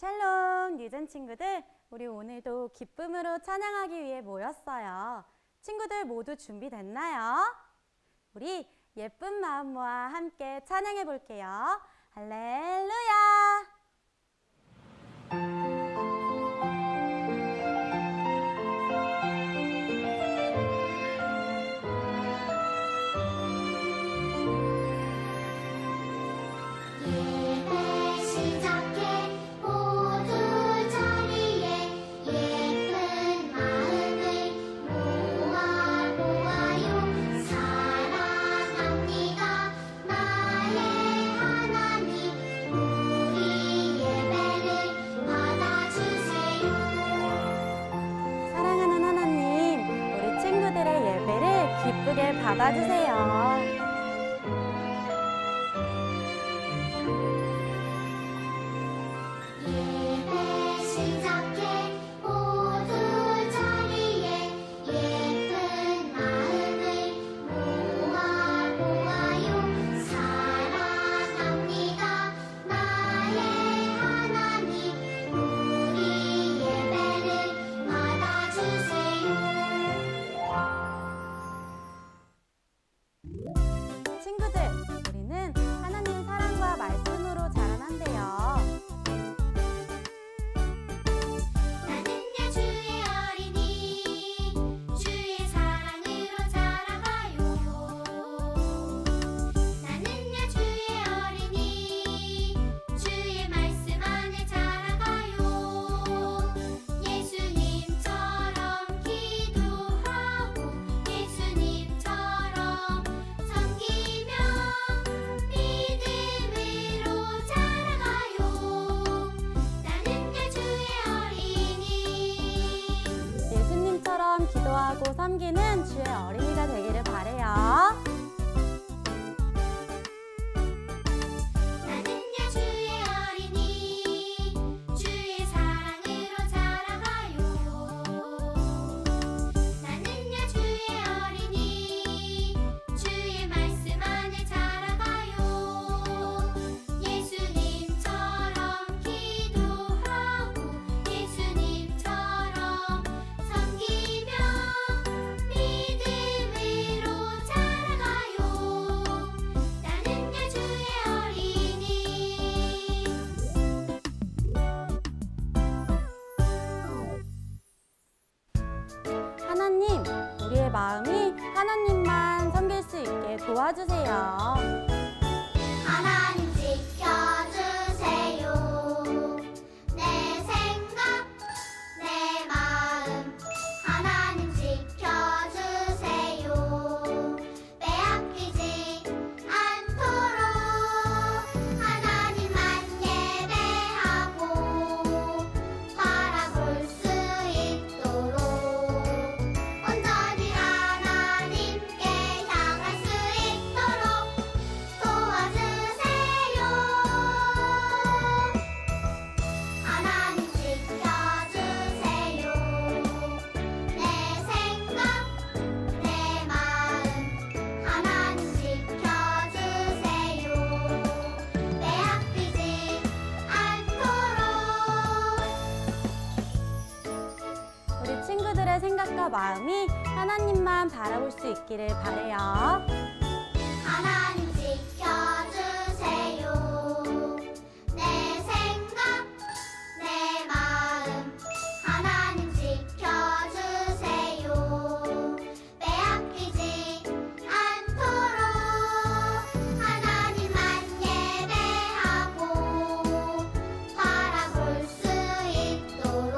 샬롬 유전 친구들, 우리 오늘도 기쁨으로 찬양하기 위해 모였어요. 친구들 모두 준비됐나요? 우리 예쁜 마음 모아 함께 찬양해 볼게요. 할렐루야! 기쁘게 받아주세요. 친구들, 우리는 하나님 사랑과 말씀으로 자라난대요. 나는야 주의 어린이, 주의 사랑으로 자라가요. 나는야 주의 어린이, 주의 말씀 안에 자라가요. 예수님처럼 기도하고 예수님처럼 섬기며 믿음으로 자라가요. 나는야 주의 어린이. 예수님처럼 기도하고 섬기는 주의 어린이가 되기를 바래요. 나는야 주의 어린이, 주의 사랑으로 자라가요. 나는야 주의 어린이, 주의 말씀 안에 자라가요. 예수님처럼 기도하고 예수님처럼 섬기며 믿음으로 자라가요. 나는야 주의 어린이. 하나님, 우리의 마음이 하나님만 섬길 수 있게 도와주세요. 하나님 지켜주세요. 내 생각, 내 마음 하나님 지켜주세요. 빼앗기지 않도록 하나님만 예배하고 바라볼 수 있도록 온전히 하나님께 향할 수 있도록 도와주세요. 하나님 지켜주세요. 내 생각, 내 마음 하나님 지켜주세요. 빼앗기지 않도록. 우리 친구들의 생각과 마음이 하나님만 바라볼 수 있기를 바래요. 하나님 지켜주세요. 내 생각, 내 마음 하나님 지켜주세요. 빼앗기지 않도록 하나님만 예배하고 바라볼 수 있도록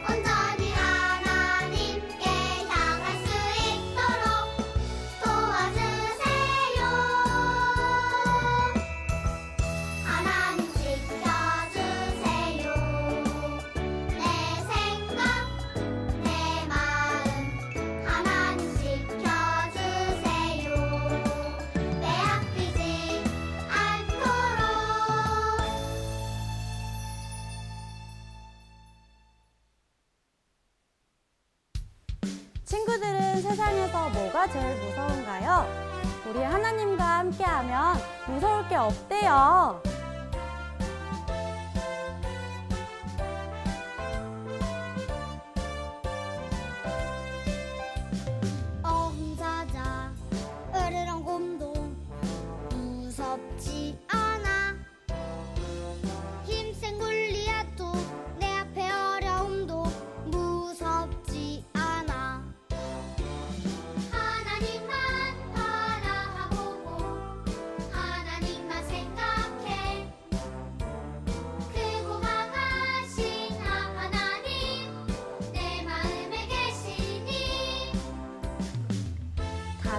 온전히 하나님께 향할 수 있도록 도와주세요. 하나님 지켜주세요. 내 생각, 내 마음 하나님 지켜주세요. 빼앗기지 않도록. 친구들은 세상에서 뭐가 제일 무서운가요? 우리 하나님과 함께하면 무서울 게 없대요.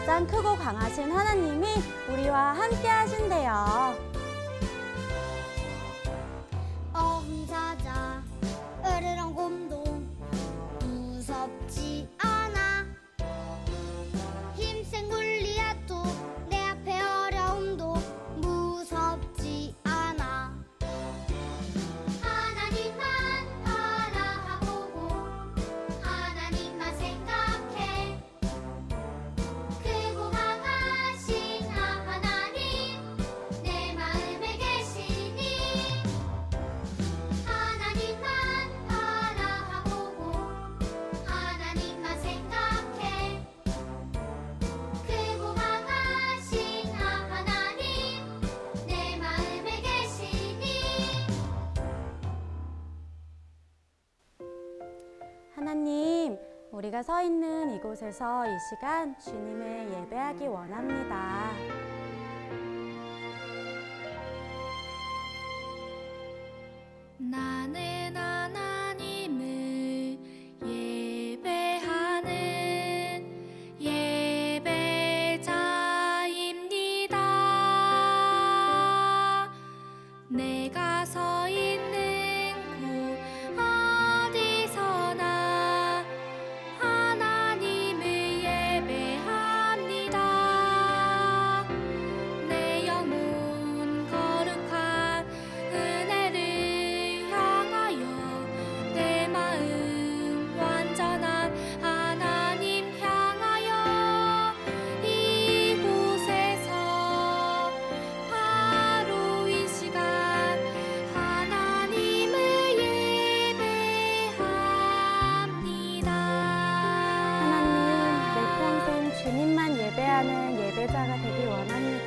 가장 크고 강하신 하나님이 우리와 함께 하신대요. 어음사자 으르렁 곰도 무섭지 않아. 힘센 골리앗도 내 앞에 어려움도 무섭지 않아. 하나님만 바라보고 하나님만 생각해. 크고 강하신 하나님 내 마음에 계시니. 하나님만 바라보고 하나님만 생각해. 크고 강하신 하나님 내 마음에 계시니. 하나님, 우리가 서 있는 이곳에서 이 시간 주님을 예배하기 원합니다. 나는 하나님을 예배하는 예배자입니다. 내가 서 있는 곳 어디서나 하나님을 예배합니다. 내 영혼 거룩한 은혜를 향하여 내 마음 완전한 하나님 향하여 이곳에서 바로 이 시간 하나님을 예배합니다. 하나님, 내 평생 주님만 예배하는 예배자가 되길 원합니다.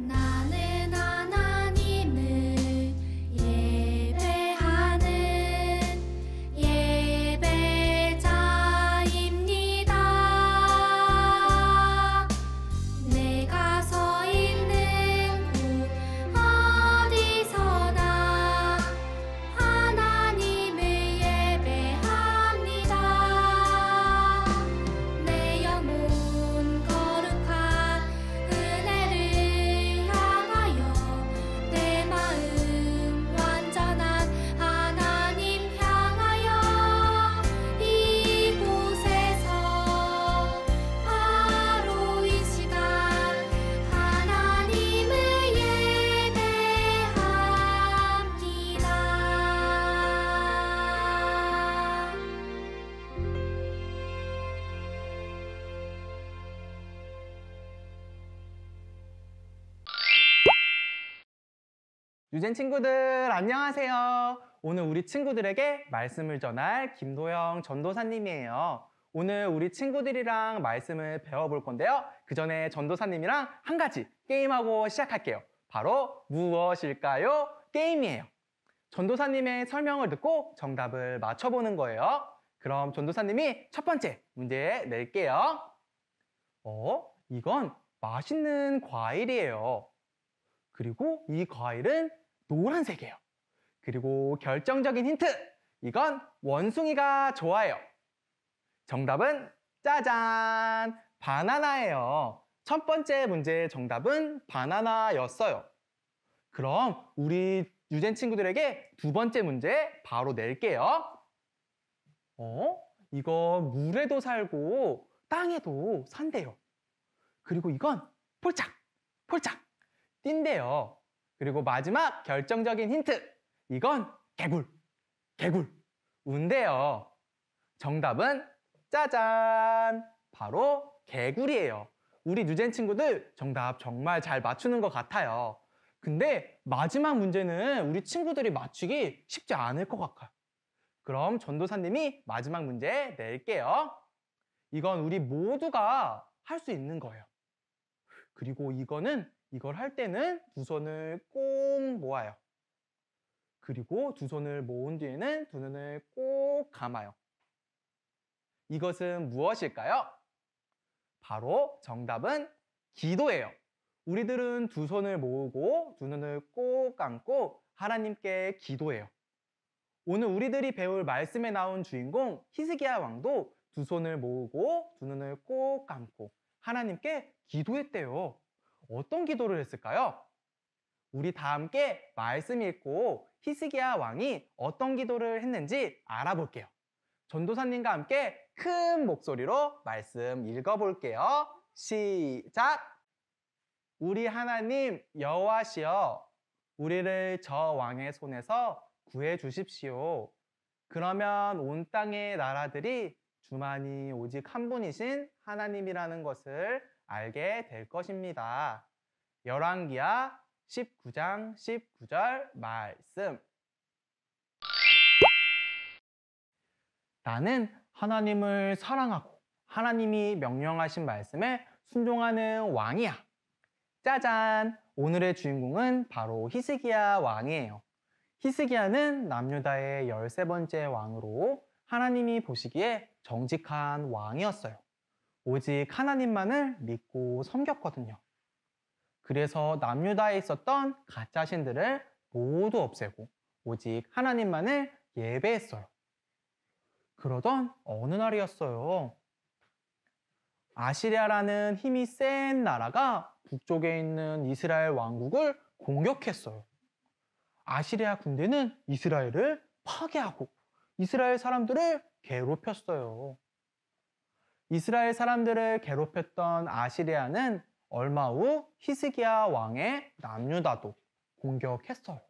나는 하나님을 예배하는 예배자입니다. 내가 서 있는 곳 어디서나 하나님을 예배합니다. 내 영혼 거룩한 은혜를 향하여 내 마음 완전한 하나님 향하여 이곳에서 바로 이 시간 하나님을 예배합니다. 유젠 친구들 안녕하세요. 오늘 우리 친구들에게 말씀을 전할 김도영 전도사님이에요. 오늘 우리 친구들이랑 말씀을 배워볼 건데요. 그 전에 전도사님이랑 한 가지 게임하고 시작할게요. 바로 무엇일까요? 게임이에요. 전도사님의 설명을 듣고 정답을 맞춰보는 거예요. 그럼 전도사님이 첫 번째 문제 낼게요. 이건 맛있는 과일이에요. 그리고 이 과일은 노란색이에요. 그리고 결정적인 힌트! 이건 원숭이가 좋아해요. 정답은 짜잔! 바나나예요. 첫 번째 문제의 정답은 바나나였어요. 그럼 우리 유젠 친구들에게 두 번째 문제 바로 낼게요. 이건 물에도 살고 땅에도 산대요. 그리고 이건 폴짝! 폴짝! 뛴대요. 그리고 마지막 결정적인 힌트! 이건 개굴! 개굴! 운대요. 정답은 짜잔! 바로 개굴이에요. 우리 유젠 친구들 정답 정말 잘 맞추는 것 같아요. 근데 마지막 문제는 우리 친구들이 맞추기 쉽지 않을 것 같아요. 그럼 전도사님이 마지막 문제 낼게요. 이건 우리 모두가 할 수 있는 거예요. 그리고 이걸 할 때는 두 손을 꼭 모아요. 그리고 두 손을 모은 뒤에는 두 눈을 꼭 감아요. 이것은 무엇일까요? 바로 정답은 기도예요. 우리들은 두 손을 모으고 두 눈을 꼭 감고 하나님께 기도해요. 오늘 우리들이 배울 말씀에 나온 주인공 히스기야 왕도 두 손을 모으고 두 눈을 꼭 감고 하나님께 기도했대요. 어떤 기도를 했을까요? 우리 다 함께 말씀 읽고 히스기야 왕이 어떤 기도를 했는지 알아볼게요. 전도사님과 함께 큰 목소리로 말씀 읽어볼게요. 시작! 우리 하나님 여호와시여, 우리를 저 왕의 손에서 구해 주십시오. 그러면 온 땅의 나라들이 주만이 오직 한 분이신 하나님이라는 것을 알게 될 것입니다. 열왕기하 19장 19절 말씀. 나는 하나님을 사랑하고 하나님이 명령하신 말씀에 순종하는 왕이야. 짜잔! 오늘의 주인공은 바로 히스기야 왕이에요. 히스기야는 남유다의 13번째 왕으로 하나님이 보시기에 정직한 왕이었어요. 오직 하나님만을 믿고 섬겼거든요. 그래서 남유다에 있었던 가짜 신들을 모두 없애고 오직 하나님만을 예배했어요. 그러던 어느 날이었어요. 아시리아라는 힘이 센 나라가 북쪽에 있는 이스라엘 왕국을 공격했어요. 아시리아 군대는 이스라엘을 파괴하고 이스라엘 사람들을 괴롭혔어요. 이스라엘 사람들을 괴롭혔던 아시리아는 얼마 후 히스기야 왕의 남유다도 공격했어요.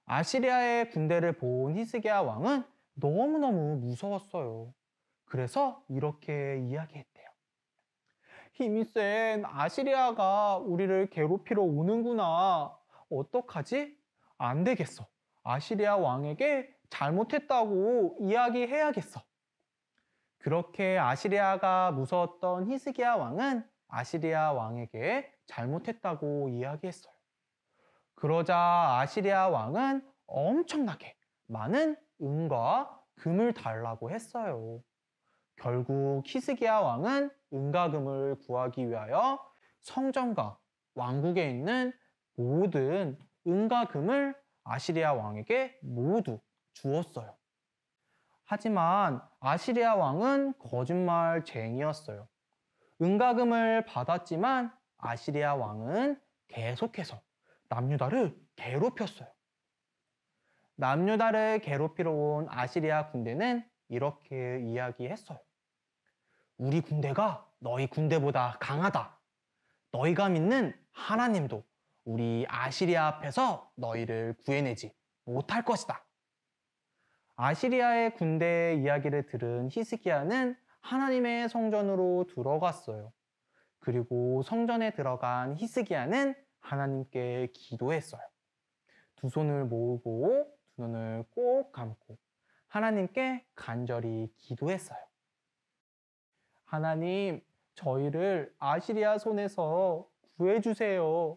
아시리아의 군대를 본 히스기야 왕은 너무너무 무서웠어요. 그래서 이렇게 이야기했대요. 힘이 센 아시리아가 우리를 괴롭히러 오는구나. 어떡하지? 안 되겠어. 아시리아 왕에게 잘못했다고 이야기해야겠어. 그렇게 아시리아가 무서웠던 히스기야 왕은 아시리아 왕에게 잘못했다고 이야기했어요. 그러자 아시리아 왕은 엄청나게 많은 은과 금을 달라고 했어요. 결국 히스기야 왕은 은과 금을 구하기 위하여 성전과 왕국에 있는 모든 은과 금을 아시리아 왕에게 모두 주었어요. 하지만 아시리아 왕은 거짓말쟁이였어요. 은과 금을 받았지만 아시리아 왕은 계속해서 남유다를 괴롭혔어요. 남유다를 괴롭히러 온 아시리아 군대는 이렇게 이야기했어요. 우리 군대가 너희 군대보다 강하다. 너희가 믿는 하나님도 우리 아시리아 앞에서 너희를 구해내지 못할 것이다. 아시리아의 군대의 이야기를 들은 히스기야는 하나님의 성전으로 들어갔어요. 그리고 성전에 들어간 히스기야는 하나님께 기도했어요. 두 손을 모으고 두 눈을 꼭 감고 하나님께 간절히 기도했어요. 하나님, 저희를 아시리아 손에서 구해주세요.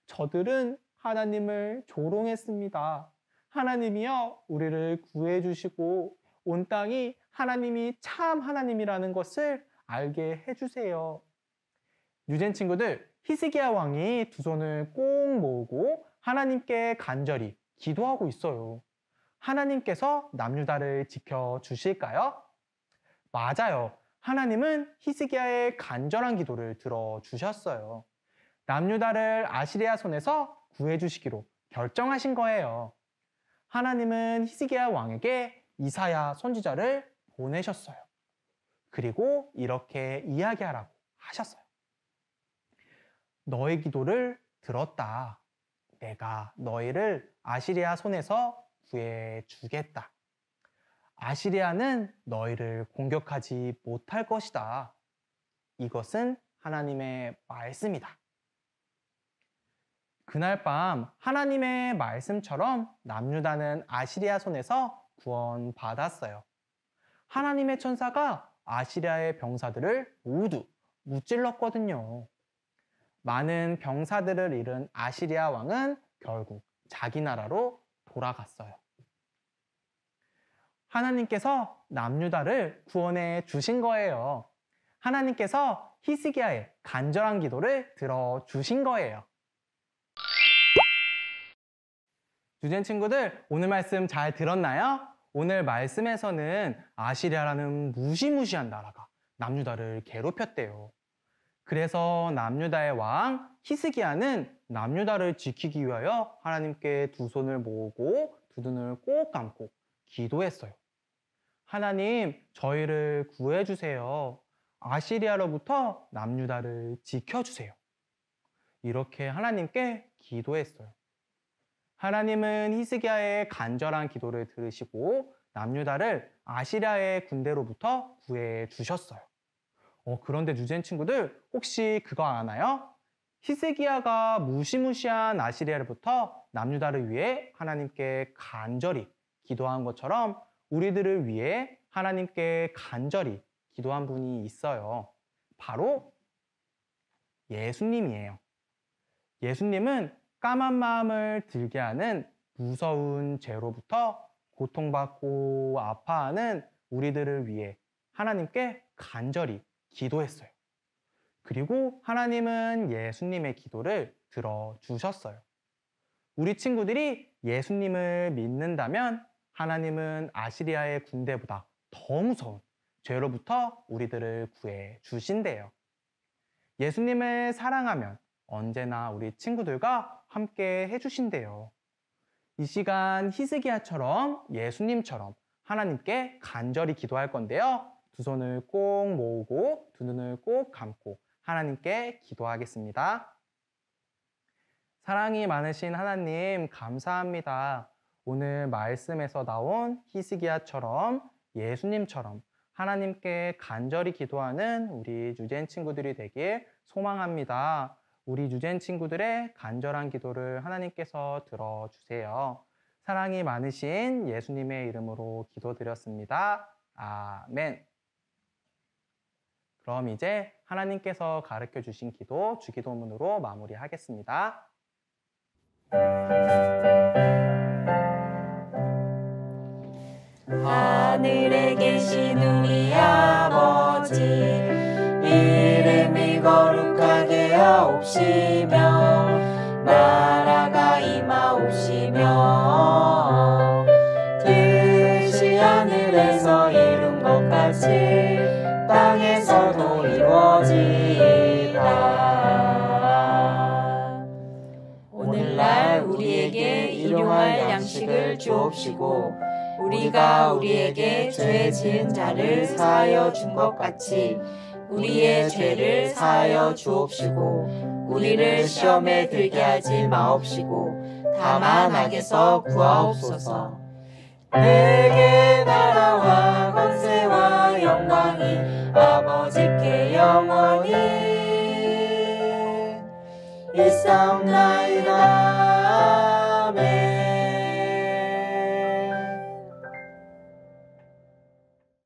저들은 하나님을 조롱했습니다. 하나님이여, 우리를 구해주시고 온 땅이 하나님이 참 하나님이라는 것을 알게 해주세요. 유젠 친구들, 히스기야 왕이 두 손을 꼭 모으고 하나님께 간절히 기도하고 있어요. 하나님께서 남유다를 지켜주실까요? 맞아요. 하나님은 히스기야의 간절한 기도를 들어주셨어요. 남유다를 아시리아 손에서 구해주시기로 결정하신 거예요. 하나님은 히스기야 왕에게 이사야 선지자를 보내셨어요. 그리고 이렇게 이야기하라고 하셨어요. 너의 기도를 들었다. 내가 너희를 아시리아 손에서 구해주겠다. 아시리아는 너희를 공격하지 못할 것이다. 이것은 하나님의 말씀이다. 그날 밤 하나님의 말씀처럼 남유다는 아시리아 손에서 구원받았어요. 하나님의 천사가 아시리아의 병사들을 모두 무찔렀거든요. 많은 병사들을 잃은 아시리아 왕은 결국 자기 나라로 돌아갔어요. 하나님께서 남유다를 구원해 주신 거예요. 하나님께서 히스기야의 간절한 기도를 들어주신 거예요. 주젠 친구들, 오늘 말씀 잘 들었나요? 오늘 말씀에서는 아시리아라는 무시무시한 나라가 남유다를 괴롭혔대요. 그래서 남유다의 왕 히스기야는 남유다를 지키기 위하여 하나님께 두 손을 모으고 두 눈을 꼭 감고 기도했어요. 하나님, 저희를 구해주세요. 아시리아로부터 남유다를 지켜주세요. 이렇게 하나님께 기도했어요. 하나님은 히스기야의 간절한 기도를 들으시고 남유다를 아시리아의 군대로부터 구해 주셨어요. 그런데 주젠 친구들, 혹시 그거 아나요? 히스기야가 무시무시한 아시리아로부터 남유다를 위해 하나님께 간절히 기도한 것처럼 우리들을 위해 하나님께 간절히 기도한 분이 있어요. 바로 예수님이에요. 예수님은 까만 마음을 들게 하는 무서운 죄로부터 고통받고 아파하는 우리들을 위해 하나님께 간절히 기도했어요. 그리고 하나님은 예수님의 기도를 들어주셨어요. 우리 친구들이 예수님을 믿는다면 하나님은 아시리아의 군대보다 더 무서운 죄로부터 우리들을 구해 주신대요. 예수님을 사랑하면 언제나 우리 친구들과 함께 해주신대요. 이 시간 히스기야처럼 예수님처럼 하나님께 간절히 기도할 건데요. 두 손을 꼭 모으고 두 눈을 꼭 감고 하나님께 기도하겠습니다. 사랑이 많으신 하나님, 감사합니다. 오늘 말씀에서 나온 히스기야처럼 예수님처럼 하나님께 간절히 기도하는 우리 주젠 친구들이 되길 소망합니다. 우리 주젠 친구들의 간절한 기도를 하나님께서 들어주세요. 사랑이 많으신 예수님의 이름으로 기도드렸습니다. 아멘. 그럼 이제 하나님께서 가르쳐 주신 기도 주기도문으로 마무리하겠습니다. 하늘에 계신 우리 아버지, 이름이 거룩하게 하옵시며 나라가 임하옵시며 뜻이 하늘에서 이룬 것 같이 땅에서도 이루어지이다. 오늘날 우리에게 일용할 양식을 주옵시고 우리가 우리에게 죄 지은 자를 사하여 준 것 같이 우리의 죄를 사하여 주옵시고 우리를 시험에 들게 하지 마옵시고 다만 악에서 구하옵소서. 내게 나라와 권세와 영광이 아버지께 영원히 일사옵나이다.